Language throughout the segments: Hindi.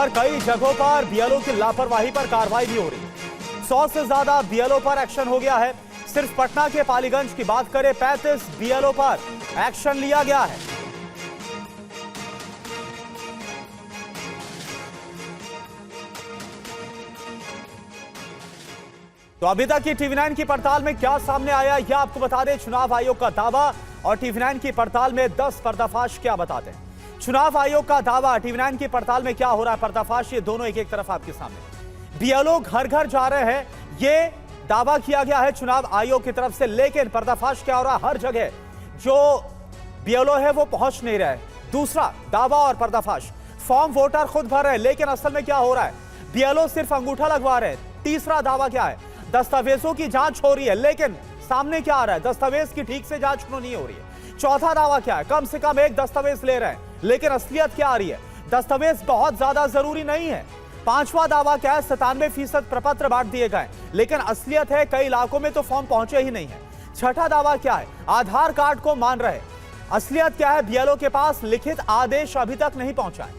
पर कई जगहों पर बीएलओ की लापरवाही पर कार्रवाई भी हो रही है। 100 से ज्यादा बीएलओ पर एक्शन हो गया है। सिर्फ पटना के पालीगंज की बात करें, 35 बीएलओ पर एक्शन लिया गया है। तो अभी तक की टीवी9 की पड़ताल में क्या सामने आया, यह आपको बता दें। चुनाव आयोग का दावा और टीवी9 की पड़ताल में 10 पर्दाफाश क्या बताते हैं। चुनाव आयोग का दावा, टीवी9 की पड़ताल में क्या हो रहा है, पर्दाफाश, ये दोनों एक एक तरफ आपके सामने। बीएलओ घर घर जा रहे हैं, ये दावा किया गया है चुनाव आयोग की तरफ से, लेकिन पर्दाफाश क्या हो रहा है, हर जगह जो बीएलओ है वो पहुंच नहीं रहे। दूसरा दावा और पर्दाफाश, फॉर्म वोटर खुद भर रहे हैं, लेकिन असल में क्या हो रहा है, बीएलओ सिर्फ अंगूठा लगवा रहे हैं। तीसरा दावा क्या है, दस्तावेजों की जांच हो रही है, लेकिन सामने क्या आ रहा है, दस्तावेज की ठीक से जांच क्यों नहीं हो रही है। चौथा दावा क्या है, कम से कम एक दस्तावेज ले रहे हैं, लेकिन असलियत क्या आ रही है, दस्तावेज बहुत ज्यादा जरूरी नहीं है। पांचवा दावा क्या है, 97% प्रपत्र बांट दिए गए, लेकिन असलियत है कई इलाकों में तो फॉर्म पहुंचे ही नहीं है। छठा दावा क्या है, आधार कार्ड को मान रहे, असलियत क्या है, बीएलओ के पास लिखित आदेश अभी तक नहीं पहुंचा है।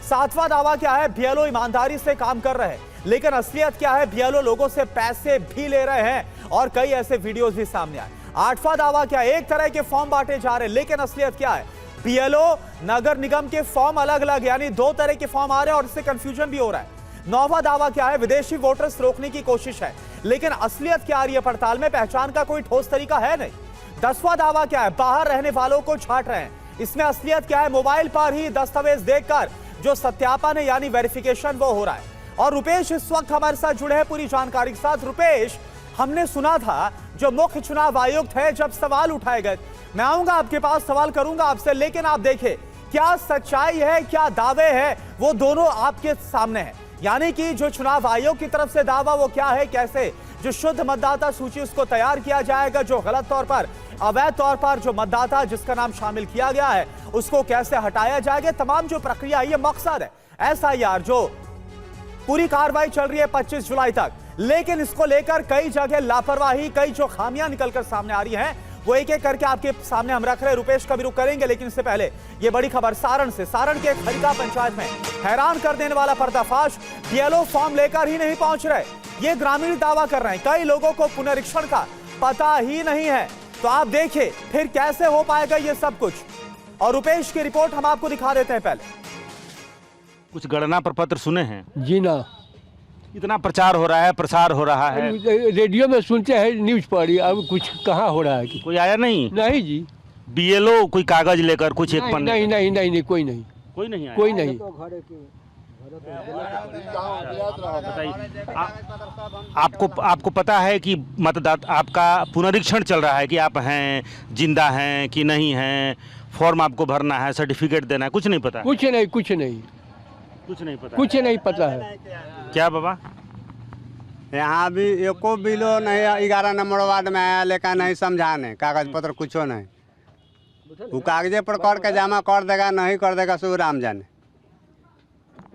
सातवां दावा क्या है, बीएलओ ईमानदारी से काम कर रहे हैं, लेकिन असलियत क्या है, बीएलओ लोगों से पैसे भी ले रहे हैं और कई ऐसे वीडियोस भी सामने आए। आठवां दावा क्या है, एक तरह के फॉर्म बांटे जा रहे हैं, लेकिन असलियत क्या है, बीएलओ नगर निगम के फॉर्म अलग अलग, यानी दो तरह के फॉर्म आ रहे हैं और इससे कंफ्यूजन भी हो रहा है। नौवां दावा क्या है, विदेशी वोटर्स रोकने की कोशिश है, लेकिन असलियत क्या आ रही है, पड़ताल में पहचान का कोई ठोस तरीका है नहीं। 10वां दावा क्या है, बाहर रहने वालों को छांट रहे हैं, इसमें असलियत क्या है, मोबाइल पर ही दस्तावेज देखकर जो सत्यापन है यानी वेरिफिकेशन वो हो रहा है। और रुपेश इस वक्त हमारे साथ जुड़े हैं पूरी जानकारी के साथ। रुपेश, हमने सुना था जो मुख्य चुनाव आयुक्त है, जब सवाल उठाए गए, मैं आऊंगा आपके पास, सवाल करूंगा आपसे, लेकिन आप देखें क्या सच्चाई है, क्या दावे हैं, वो दोनों आपके सामने हैं। यानी कि जो चुनाव आयोग की तरफ से दावा वो क्या है, कैसे जो शुद्ध मतदाता सूची उसको तैयार किया जाएगा, जो गलत तौर पर अवैध तौर पर जो मतदाता जिसका नाम शामिल किया गया है उसको कैसे हटाया जाएगा, तमाम जो प्रक्रिया है, ये मकसद है एसआईआर जो पूरी कार्रवाई चल रही है 25 जुलाई तक, लेकिन इसको लेकर कई जगह लापरवाही, कई जो खामियां निकलकर सामने आ रही हैं वो एक एक करके आपके सामने हम रख रहे हैं। रुपेश का भी रुख करेंगे, लेकिन इससे पहले ये बड़ी खबर सारण से। सारण के खरिका पंचायत में हैरान कर देने वाला पर्दाफाश, बीएलओ फॉर्म लेकर ही नहीं पहुंच रहे, ये ग्रामीण दावा कर रहे हैं, कई लोगों को पुनरीक्षण का पता ही नहीं है। तो आप देखिए फिर कैसे हो पाएगा ये सब कुछ, और रुपेश की रिपोर्ट हम आपको दिखा देते हैं। पहले कुछ गणना प्रपत्र सुने हैं? जी ना, इतना प्रचार हो रहा है, प्रसार हो रहा है, रेडियो में सुनते हैं, न्यूज पढ़ी, अब कुछ कहाँ हो रहा है कि कोई आया नहीं? नहीं जी, बीएलओ कोई कागज लेकर कुछ एक पन्ने? नहीं नहीं नहीं नहीं, कोई नहीं, कोई नहीं आया? कोई नहीं। बताइए, आपको पता है कि मतदाता आपका पुनरीक्षण चल रहा है कि आप हैं, जिंदा हैं कि नहीं हैं, फॉर्म आपको भरना है, सर्टिफिकेट देना है, कुछ नहीं पता? कुछ नहीं, कुछ नहीं, कुछ नहीं पता, कुछ नहीं पता है। क्या बाबा? यहाँ भी एको बिलो नहीं, 11 नंबर वार्ड में आया, लेकिन नहीं समझाने, कागज पत्र कुछ नहीं, वो कागजे पर कर के जमा कर देगा, नहीं कर देगा सो राम जाने।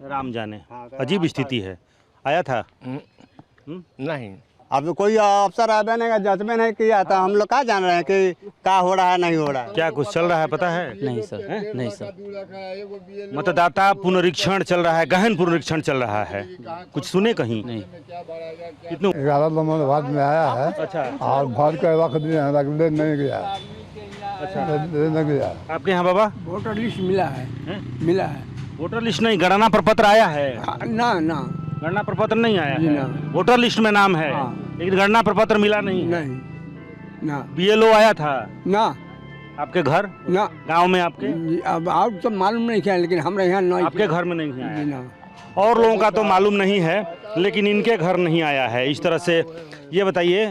राम जाने, अजीब स्थिति है। आया था? नहीं, अब कोई अफसर आवे नहीं, जजमेंट नहीं किया, तो हम लोग क्या जान रहे हैं कि क्या हो रहा है, नहीं हो रहा है। क्या कुछ चल रहा है पता है? नहीं सर, नहीं सर। मतदाता पुनरीक्षण चल रहा है, गहन पुनरीक्षण चल रहा है, कुछ सुने कहीं? नहीं। कितने? 11 नंबर वार्ड में आया है। अच्छा, और भर के रख दिए, नहीं गया। अच्छा, नहीं गया। आपके यहाँ बाबा वोटर लिस्ट मिला है, मिला है। वोटर लिस्ट नहीं, गणना प्रपत्र आया है? ना ना, गणना प्रपत्र नहीं आया जी है, ना। वोटर लिस्ट में नाम है, हाँ। लेकिन गणना प्रपत्र मिला नहीं। नहीं ना, बीएलओ आया था ना आपके घर, ना, गांव में आपके? अब आप तो मालूम नहीं क्या, लेकिन हमारे यहाँ नहीं, आपके घर में नहीं जी आया, ना। और लोगों का तो मालूम नहीं है, लेकिन इनके घर नहीं आया है। इस तरह से ये बताइए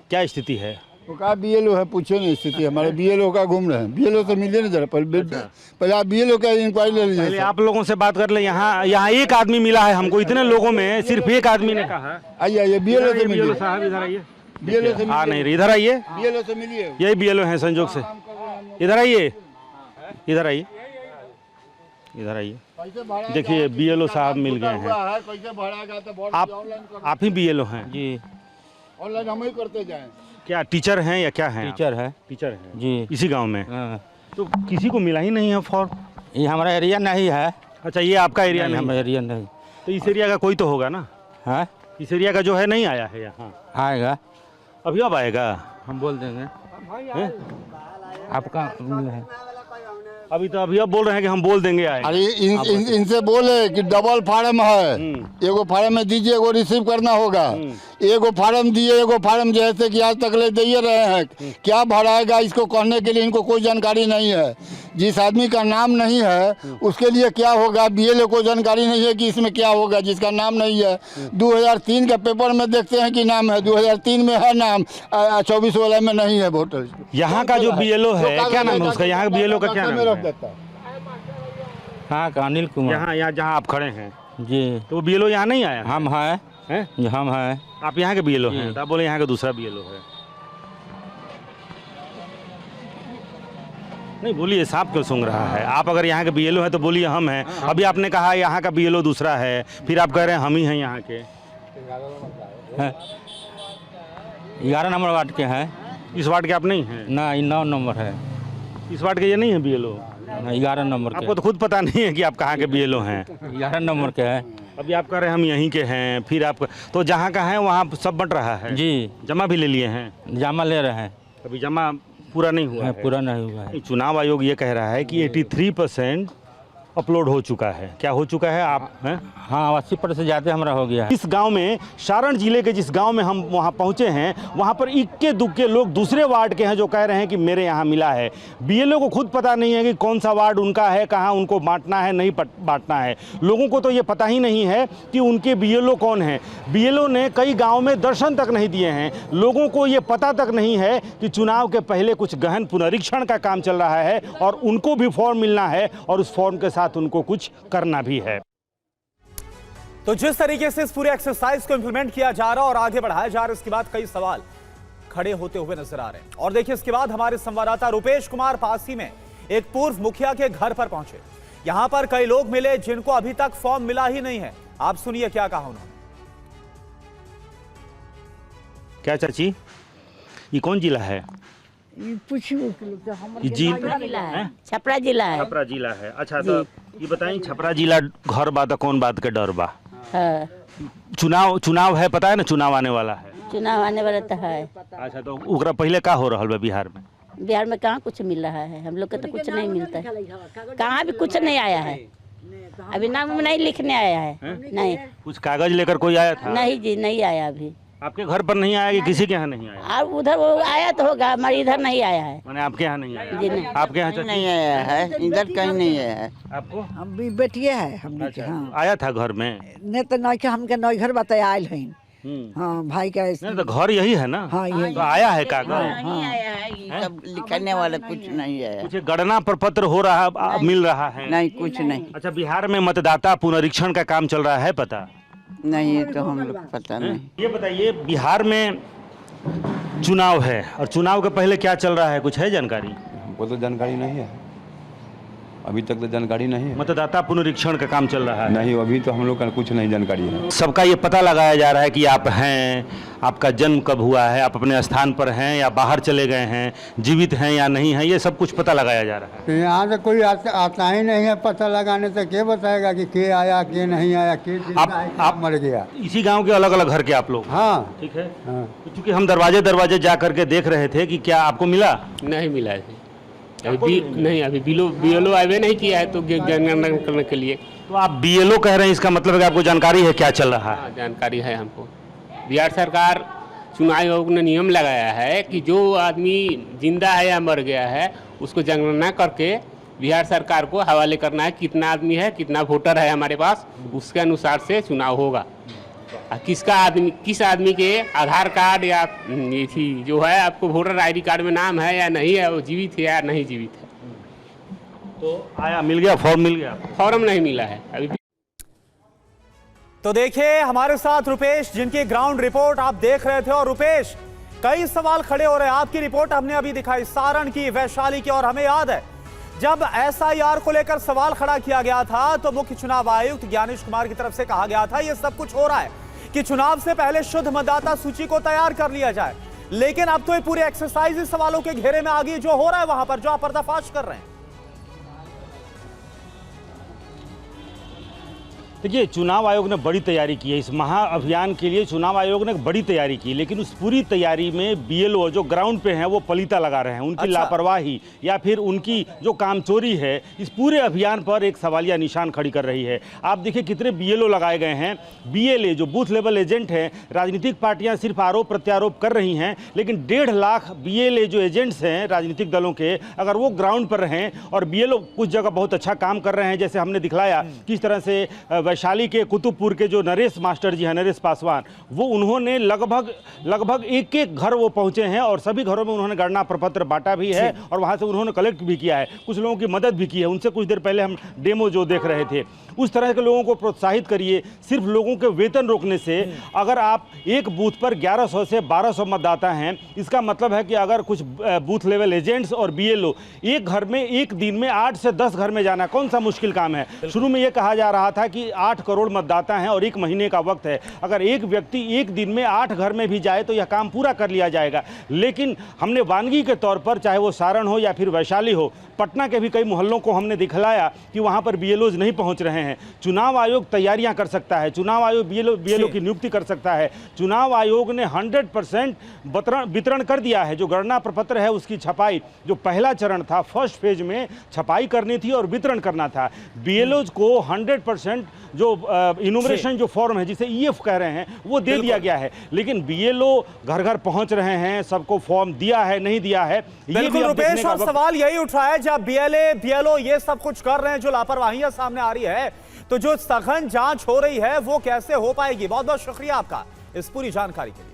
क्या स्थिति है? वो कहा बीएलओ है, पूछो नहीं स्थिति, हमारे बीएलओ का घूम रहे हैं, बीएलओ तो मिले नहीं जरा, पहले आप बीएलओ का इंक्वायरी ले लीजिए। पहले आप लोगों से बात कर ले। यहाँ एक आदमी मिला है हमको, इतने लोगों में सिर्फ एक आदमी ने कहा। आइए आइए, बीएलओ से बीएलओ मिलिए, साहब इधर आइए। बीएलओ से आ नहीं रही, इधर आइए, बीएलओ से मिलिए। यही बीएलओ हैं संजोग से। इधर आइए, इधर आइए, इधर आइए। देखिए बीएलओ साहब मिल गए हैं। आप ही बीएलओ हैं? जी, ऑनलाइन हम ही करते जाएं। क्या टीचर हैं या क्या हैं? टीचर है टीचर हैं जी। इसी गांव में? हाँ। तो किसी को मिला ही नहीं है फॉर्म? ये हमारा एरिया नहीं है, अच्छा, ये आपका एरिया नहीं? हमारा एरिया नहीं तो इस एरिया का कोई तो होगा ना? है, इस एरिया का जो है नहीं आया है यहाँ? आएगा, अभी अब आएगा? हम बोल देंगे। हैं? आपका है अभी तो अभी अब बोल रहे हैं कि हम बोल देंगे आएगा। अरे इनसे बोले कि डबल फार्म है, एगो फार्म में दीजिए, एगो रिसीव करना होगा। एगो फार्म दिए, एगो फार्म जैसे कि आज तक ले दे रहे हैं, क्या भराएगा इसको कहने के लिए इनको कोई जानकारी नहीं है। जिस आदमी का नाम नहीं है उसके लिए क्या होगा, बीएलओ को जानकारी नहीं है कि इसमें क्या होगा जिसका नाम नहीं है। 2003 के पेपर में देखते हैं कि नाम है, 2003 में है नाम, 24 वाला में नहीं है वोटर। यहाँ का जो बीएलओ है क्या नाम है उसका? यहाँ का बीएलओ का क्या नाम है? हाँ, अनिल कुमार। यहाँ जहाँ आप खड़े हैं जी, तो वो बीएलओ यहाँ नहीं आया? हम हैं, हम हैं। आप यहाँ के बीएलओ हैं तो आप बोले यहाँ का दूसरा बीएलओ है? नहीं बोलिए, सांप क्यों सूंघ रहा है? आप अगर यहाँ के बीएलओ हैं तो बोलिए हम हैं। अभी आपने कहा यहाँ का बीएलओ दूसरा है, फिर आप कह रहे हैं हम ही हैं यहाँ के। 11 नंबर वार्ड के हैं। इस वार्ड के आप नहीं हैं? ना, 9 नंबर है। इस वार्ड के ये नहीं है बीएलओ? 11 नंबर के। आपको तो खुद पता नहीं है कि आप कहाँ के बीएलओ हैं। 11 नंबर के हैं। अभी आप कह रहे हैं हम यहीं के हैं, फिर आप तो जहाँ का है वहाँ सब बंट रहा है जी। जमा भी ले लिए हैं? जमा ले रहे हैं, अभी जमा पूरा नहीं हुआ है? पूरा नहीं हुआ है। चुनाव आयोग ये कह रहा है कि 83% अपलोड हो चुका है। क्या हो चुका है आप हैं? हाँ, 80% ज़्यादा हमारा हो गया है। इस गांव में, सारण जिले के जिस गांव में हम वहां पहुंचे हैं, वहां पर इक्के दुक्के लोग दूसरे वार्ड के हैं जो कह रहे हैं कि मेरे यहां मिला है। बीएलओ को खुद पता नहीं है कि कौन सा वार्ड उनका है, कहां उनको बांटना है, नहीं बांटना है। लोगों को तो ये पता ही नहीं है कि उनके बीएलओ कौन है। बीएलओ ने कई गाँव में दर्शन तक नहीं दिए हैं। लोगों को ये पता तक नहीं है कि चुनाव के पहले कुछ गहन पुनरीक्षण का काम चल रहा है और उनको भी फॉर्म मिलना है और उस फॉर्म के साथ उनको कुछ करना भी है। तो जिस तरीके से इस पूरे एक्सरसाइज को इंप्लीमेंट किया जा रहा और आगे बढ़ाया जा रहा है, इसके बाद कई सवाल खड़े होते हुए नजर आ रहे हैं। और देखिए, इसके बाद हमारे संवाददाता रुपेश कुमार पासी में एक पूर्व मुखिया के घर पर पहुंचे। यहां पर कई लोग मिले जिनको अभी तक फॉर्म मिला ही नहीं है। आप सुनिए क्या कहा उन्होंने। क्या चाची, ये कौन जिला है? ये छपरा जिला है। छपरा जिला है। अच्छा, तो ये बताइए, छपरा जिला घर बात कौन बात के डर बा? हाँ। चुनाव है, पता है ना? चुनाव आने वाला है। चुनाव आने वाला तो है। अच्छा, तो ओकरा पहले का हो रहा है बिहार में? बिहार में कहाँ कुछ मिल रहा है? हम लोग को तो कुछ नहीं मिलता है, कहाँ भी कुछ नहीं आया है। अभी नाम नहीं लिखने आया है। नहीं, कुछ कागज लेकर कोई आया था? नहीं जी, नहीं आया अभी। आपके घर पर नहीं आया कि किसी के यहाँ नहीं आया? और उधर वो आया तो होगा, हमारे इधर नहीं आया है। मैंने आपके यहाँ नहीं आया? जी नहीं। आपके यहाँ नहीं आया है, इधर कहीं नहीं आया है। आपको? हम भी बेटिए है हमने। अच्छा, हाँ। आया था घर में? नहीं तो नहीं, हमके नई घर बताया आयल है। हाँ, भाई का नहीं तो घर यही है ना? हाँ, ये तो आया है कागज? नहीं आया है, ये सब लिखने वाला कुछ नहीं आया। कुछ गणना प्रपत्र हो रहा, मिल रहा है? नहीं, कुछ नहीं। अच्छा, बिहार में मतदाता पुनरीक्षण का काम चल रहा है, पता नहीं, ये तो हम लोग पता नहीं। ये बताइए, बिहार में चुनाव है और चुनाव के पहले क्या चल रहा है, कुछ है जानकारी? हमको तो जानकारी नहीं है, अभी तक तो जानकारी नहीं है। मतदाता पुनरीक्षण का काम चल रहा है? नहीं, अभी तो हम लोग का कुछ नहीं जानकारी है। सबका ये पता लगाया जा रहा है कि आप हैं, आपका जन्म कब हुआ है, आप अपने स्थान पर हैं या बाहर चले गए हैं, जीवित हैं या नहीं हैं, ये सब कुछ पता लगाया जा रहा है। तो यहाँ से कोई आता ही नहीं है पता लगाने से। क्या बताएगा कि के आया, के नहीं आया, के आप मर गया। इसी गांव के अलग अलग घर के आप लोग? हाँ, ठीक है। हाँ। क्योंकि हम दरवाजे जा करके देख रहे थे कि क्या आपको मिला? नहीं मिला है नहीं, अभी बीएलओ आवे नहीं किया है तो जनगणना करने के लिए। तो आप बीएलओ कह रहे हैं, इसका मतलब है कि आपको जानकारी है क्या चल रहा है? जानकारी है हमको। बिहार सरकार चुनाव आयोग ने नियम लगाया है कि जो आदमी जिंदा है या मर गया है उसको जनगणना करके बिहार सरकार को हवाले करना है। कितना आदमी है, कितना वोटर है हमारे पास, उसके अनुसार से चुनाव होगा। किस आदमी के आधार कार्ड या ये थी जो है आपको वोटर आईडी कार्ड में नाम है या नहीं है, वो जीवित है या नहीं जीवित है। तो आया, मिल गया, फॉर्म मिल गया? फॉर्म नहीं मिला है अभी। तो देखिए, हमारे साथ रुपेश, जिनकी ग्राउंड रिपोर्ट आप देख रहे थे। और रुपेश, कई सवाल खड़े हो रहे हैं। आपकी रिपोर्ट हमने अभी दिखाई सारण की, वैशाली की, और हमें याद है जब एसआईआर को लेकर सवाल खड़ा किया गया था तो मुख्य चुनाव आयुक्त ज्ञानेश कुमार की तरफ से कहा गया था ये सब कुछ हो रहा है कि चुनाव से पहले शुद्ध मतदाता सूची को तैयार कर लिया जाए। लेकिन अब तो ये पूरी एक्सरसाइज इस सवालों के घेरे में आ गई जो हो रहा है वहां पर, जो आप पर्दाफाश कर रहे हैं। देखिए, चुनाव आयोग ने बड़ी तैयारी की है इस महाअभियान के लिए। चुनाव आयोग ने बड़ी तैयारी की, लेकिन उस पूरी तैयारी में बीएलओ जो ग्राउंड पे हैं वो पलीता लगा रहे हैं। उनकी लापरवाही या फिर उनकी जो कामचोरी है इस पूरे अभियान पर एक सवालिया निशान खड़ी कर रही है। आप देखिए कितने बीएलओ लगाए गए हैं। बीएलए जो बूथ लेवल एजेंट हैं, राजनीतिक पार्टियां सिर्फ आरोप प्रत्यारोप कर रही हैं, लेकिन 1.5 लाख बीएलए जो एजेंट्स हैं राजनीतिक दलों के, अगर वो ग्राउंड पर रहें और बीएलओ कुछ जगह बहुत अच्छा काम कर रहे हैं, जैसे हमने दिखलाया किस तरह से वैशाली के कुतुबपुर के जो नरेश मास्टर जी हैं, नरेश पासवान, वो उन्होंने लगभग एक घर वो पहुंचे हैं और सभी घरों में उन्होंने गणना प्रपत्र बांटा भी है और वहां से उन्होंने कलेक्ट भी किया है। कुछ लोगों की मदद भी की है। उनसे कुछ देर पहले हम डेमो जो देख रहे थे, उस तरह के लोगों को प्रोत्साहित करिए। सिर्फ लोगों के वेतन रोकने से, अगर आप एक बूथ पर 1100 से 1200 मतदाता हैं, इसका मतलब है कि अगर कुछ बूथ लेवल एजेंट्स और बीएलओ एक घर में एक दिन में 8 से 10 घर में जाना कौन सा मुश्किल काम है। शुरू में यह कहा जा रहा था कि 8 करोड़ मतदाता हैं और 1 महीने का वक्त है। अगर एक व्यक्ति एक दिन में 8 घर में भी जाए तो यह काम पूरा कर लिया जाएगा। लेकिन हमने वानगी के तौर पर, चाहे वो सारण हो या फिर वैशाली हो, पटना के भी कई मोहल्लों को हमने दिखलाया कि वहां पर बीएलओज नहीं पहुंच रहे हैं। चुनाव आयोग तैयारियां कर सकता है, चुनाव आयोग बीएलओ की नियुक्ति कर सकता है। चुनाव आयोग ने 100% वितरण कर दिया है। जो गणना प्रपत्र है उसकी छपाई, जो पहला चरण था, फर्स्ट फेज में छपाई करनी थी और वितरण करना था। बीएलओज को 100% जो इनुमरेशन जो फॉर्म है, जिसे ईएफ कह रहे हैं, वो दे दिया गया है। लेकिन बीएलओ घर घर पहुंच रहे हैं, सबको फॉर्म दिया है नहीं दिया है, बिल्कुल रुपेश, और सवाल यही उठ रहा है जब बीएलओ ये सब कुछ कर रहे हैं, जो लापरवाहियां सामने आ रही है, तो जो सघन जांच हो रही है वो कैसे हो पाएगी। बहुत बहुत शुक्रिया आपका इस पूरी जानकारी के लिए।